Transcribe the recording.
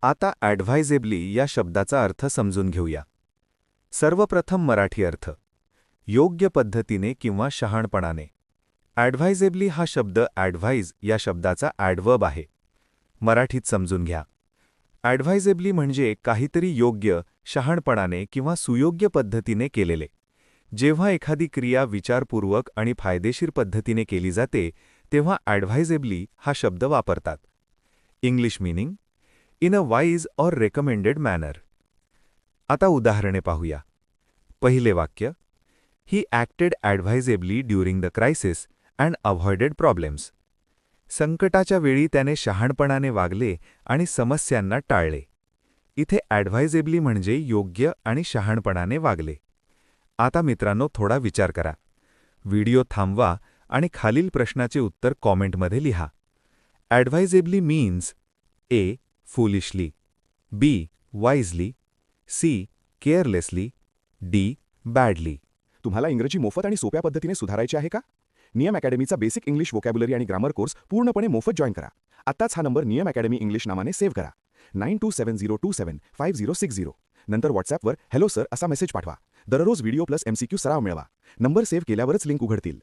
आता ॲडव्हायझेबली या शब्दाचा अर्थ समजून घेऊया. सर्वप्रथम मराठी अर्थ. योग्य पद्धतीने किंवा शहाणपणाने. ॲडव्हायझेबली हा शब्द ॲडव्हाइज या शब्दाचा ॲडवर्ब आहे. मराठीत समजून घ्या. ॲडव्हायझेबली म्हणजे काहीतरी योग्य, शहाणपणाने किंवा सुयोग्य पद्धतीने केलेले. जेव्हा एखादी क्रिया विचारपूर्वक आणि फायदेशीर पद्धतीने केली जाते, तेव्हा ॲडव्हायझेबली हा शब्द वापरतात. English meaning: in a wise or recommended manner. आता उदाहरणे पाहूया. पहिले वाक्य: he acted advisably during the crisis and avoided problems. संकटाच्या वेळी त्याने शहाणपणाने वागले आणि समस्यांना टाळले. इथे ॲडव्हायझेबली म्हणजे योग्य आणि शहाणपणाने वागले. आता मित्रांनो, थोडा विचार करा. व्हिडिओ थांबवा आणि खालील प्रश्नाचे उत्तर कॉमेंटमध्ये लिहा. Advisably means: A. Foolishly, B. Wisely, C. Carelessly, D. Badly. तुम्हाला इंग्रजी मोफत आणि सोप्या पद्धतीने सुधारायचे आहे का? नियम अकॅडमीचा बेसिक इंग्लिश व्होकॅब्युलरी आणि ग्रामर कोर्स पूर्णपणे मोफत जॉईन करा. आत्ताच हा नंबर नियम अकॅडमी इंग्लिश नावाने सेव्ह करा. 9270275060. नंतर व्हॉट्सॲपवर हॅलो सर असा मेसेज पाठवा. दररोज व्हिडिओ प्लस MCQ सराव मिळवा. नंबर सेव्ह केल्यावरच लिंक उघडतील.